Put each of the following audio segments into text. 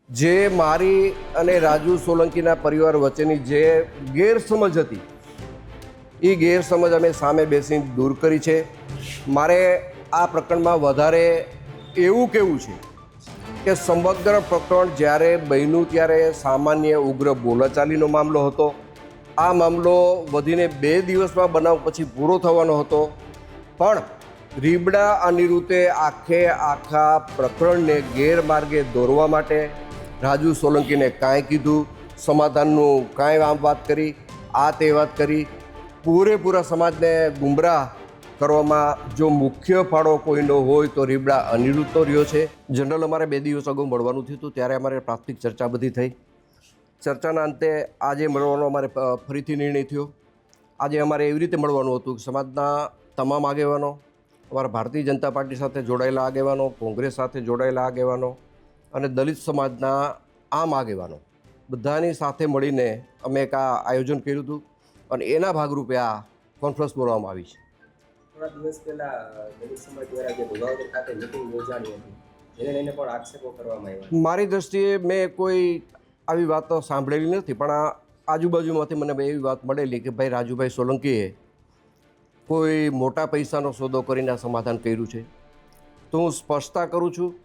જે મારી અને રાજુ સોલંકીના પરિવાર વચ્ચેની જે ગેરસમજ હતી એ ગેરસમજ અમે સામે બેસીને દૂર કરી છે. મારે આ પ્રકરણમાં વધારે એવું કહેવું છે કે સમગ્ર પ્રકરણ જ્યારે બન્યું ત્યારે સામાન્ય ઉગ્ર બોલાચાલીનો મામલો હતો. આ મામલો વધીને 2 દિવસમાં બનાવ પછી પૂરો થવાનો હતો, પણ રીબડા અનિરુદ્ધે આખા પ્રકરણને ગેરમાર્ગે દોરવા માટે રાજુ સોલંકીને કાંઈ કીધું, સમાધાનનું કાંઈ વાત કરી, આ તે વાત કરી, પૂરેપૂરા સમાજને ગુમરાહ કરવામાં જો મુખ્ય ફાળો કોઈનો હોય તો રીબડા અનિરુદ્ધનો રહ્યો છે. જનરલ અમારે 2 દિવસ અગાઉ મળવાનું થયું હતું, ત્યારે અમારે પ્રાથમિક ચર્ચા બધી થઈ. ચર્ચાના અંતે આજે મળવાનો અમારે ફરીથી નિર્ણય થયો. આજે અમારે એવી રીતે મળવાનું હતું કે સમાજના તમામ આગેવાનો, અમારા ભારતીય જનતા પાર્ટી સાથે જોડાયેલા આગેવાનો, કોંગ્રેસ સાથે જોડાયેલા આગેવાનો અને દલિત સમાજના આમ આગેવાનો બધાની સાથે મળીને અમે એક આ આયોજન કર્યું હતું અને એના ભાગરૂપે આ કોન્ફરન્સ બોલાવવામાં આવી છે. થોડા દિવસ પહેલા દલિત સમાજ દ્વારા જે ભોગાવદર ખાતે મિટિંગ યોજાણી હતી, એને લઈને પણ આક્ષેપો કરવામાં આવ્યા. મારી દૃષ્ટિએ મેં કોઈ આવી વાતો સાંભળેલી નથી, પણ આ આજુબાજુમાંથી મને એવી વાત મળેલી કે ભાઈ રાજુભાઈ સોલંકીએ કોઈ મોટા પૈસાનો સોદો કરીને આ સમાધાન કર્યું છે. તો હું સ્પષ્ટતા કરું છું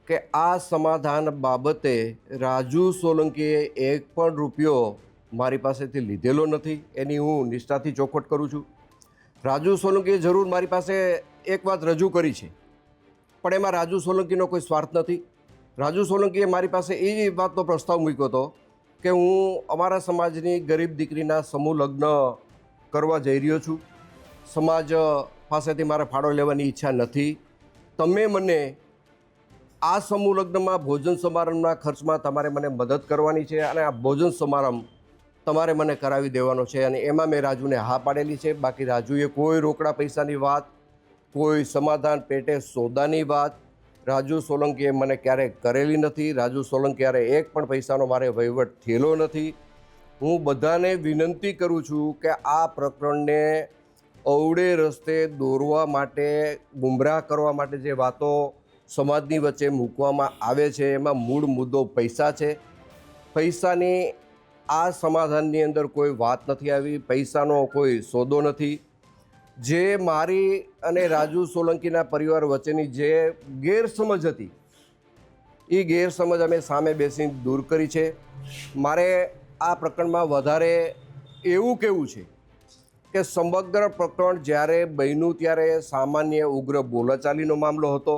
કે આ સમાધાન બાબતે રાજુ સોલંકીએ એક પણ રૂપિયો મારી પાસેથી લીધેલો નથી, એની હું નિષ્ઠાથી ચોખવટ કરું છું. રાજુ સોલંકીએ જરૂર મારી પાસે એક વાત રજૂ કરી છે, પણ એમાં રાજુ સોલંકીનો કોઈ સ્વાર્થ નથી. રાજુ સોલંકીએ મારી પાસે એ વાતનો પ્રસ્તાવ મૂક્યો હતો કે હું અમારા સમાજની ગરીબ દીકરીના સમૂહ લગ્ન કરવા જઈ રહ્યો છું, સમાજ પાસેથી મારે ફાળો લેવાની ઈચ્છા નથી, તમે મને આ સમૂહ લગ્નમાં ભોજન સમારંભના ખર્ચમાં તમારે મને મદદ કરવાની છે અને આ ભોજન સમારંભ તમારે મને કરાવી દેવાનો છે. અને એમાં મેં રાજુને હા પાડેલી છે. બાકી રાજુએ કોઈ રોકડા પૈસાની વાત, કોઈ સમાધાન પેટે સોદાની વાત રાજુ સોલંકીએ મને ક્યારેય કરેલી નથી. રાજુ સોલંકી ક્યારે એક પણ પૈસાનો મારે વહીવટ થયેલો નથી. હું બધાને વિનંતી કરું છું કે આ પ્રકરણને અવળે રસ્તે દોરવા માટે, ગુમરાહ કરવા માટે જે વાતો સમાજની વચ્ચે મૂકવામાં આવે છે, એમાં મૂળ મુદ્દો પૈસા છે. પૈસાની આ સમાધાનની અંદર કોઈ વાત નથી આવી, પૈસાનો કોઈ સોદો નથી. જે મારી અને રાજુ સોલંકીના પરિવાર વચ્ચેની જે ગેરસમજ હતી એ ગેરસમજ અમે સામે બેસીને દૂર કરી છે. મારે આ પ્રકરણમાં વધારે એવું કહેવું છે કે સમગ્ર પ્રકરણ જ્યારે બન્યું ત્યારે સામાન્ય ઉગ્ર બોલાચાલીનો મામલો હતો.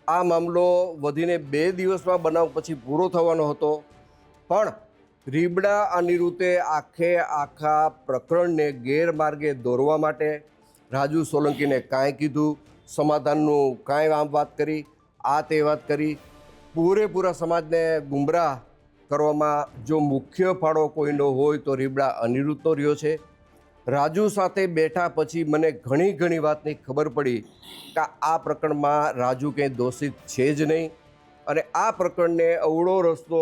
આ મામલો વધીને 2 દિવસમાં બનાવ પછી પૂરો થવાનો હતો, પણ રીબડા અનિરુદ્ધે આખા પ્રકરણને ગેરમાર્ગે દોરવા માટે રાજુ સોલંકીને કાંઈ કીધું, સમાધાનનું કાંઈ વાત કરી, આ તે વાત કરી, પૂરેપૂરા સમાજને ગુમરાહ કરવામાં જો મુખ્ય ફાળો કોઈનો હોય તો રીબડા અનિરુદ્ધનો રહ્યો છે. રાજુ સાથે બેઠા પછી મને ઘણી વાતની ખબર પડી કે આ પ્રકરણમાં રાજુ કંઈ દોષિત છે જ નહીં અને આ પ્રકરણને અવળો રસ્તો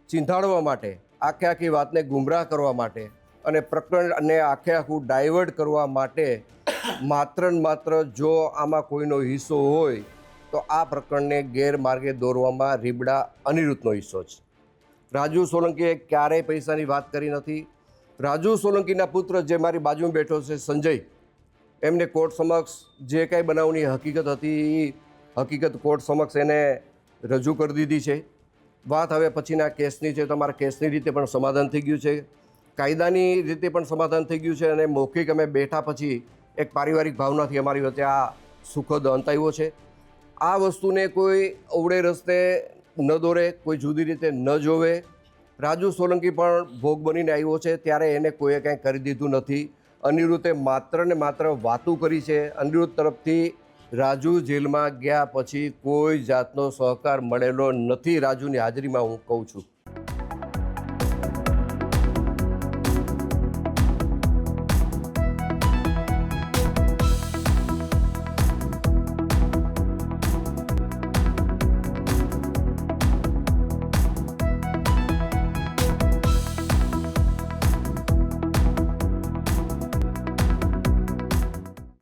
ચીંધાડવા માટે, આખી વાતને ગુમરાહ કરવા માટે અને પ્રકરણને આખું ડાયવર્ટ કરવા માટે માત્ર ને માત્ર જો આમાં કોઈનો હિસ્સો હોય તો આ પ્રકરણને ગેરમાર્ગે દોરવામાં રીબડા અનિરુદ્ધનો હિસ્સો છે. રાજુ સોલંકીએ ક્યારેય પૈસાની વાત કરી નથી. રાજુ સોલંકીના પુત્ર જે મારી બાજુમાં બેઠો છે સંજય, એમને કોર્ટ સમક્ષ જે કાંઈ બનાવની હકીકત હતી એ હકીકત કોર્ટ સમક્ષ એને રજૂ કરી દીધી છે. વાત હવે પછીના કેસની છે, તમારા કેસની રીતે પણ સમાધાન થઈ ગયું છે, કાયદાની રીતે પણ સમાધાન થઈ ગયું છે અને મૌખિક અમે બેઠા પછી એક પારિવારિક ભાવનાથી અમારી વચ્ચે આ સુખદ અંત આવ્યો છે. આ વસ્તુને કોઈ અવળે રસ્તે ન દોરે, કોઈ જુદી રીતે ન જોવે. રાજુ સોલંકી પણ ભોગ બનીને આવ્યો છે, ત્યારે એને કોઈએ કાંઈ કરી દીધું નથી. અનિરુદ્ધે માત્ર ને માત્ર વાતું કરી છે. અનિરુદ્ધ તરફથી રાજુ જેલમાં ગયા પછી કોઈ જાતનો સહકાર મળેલો નથી. રાજુની હાજરીમાં હું કહું છું.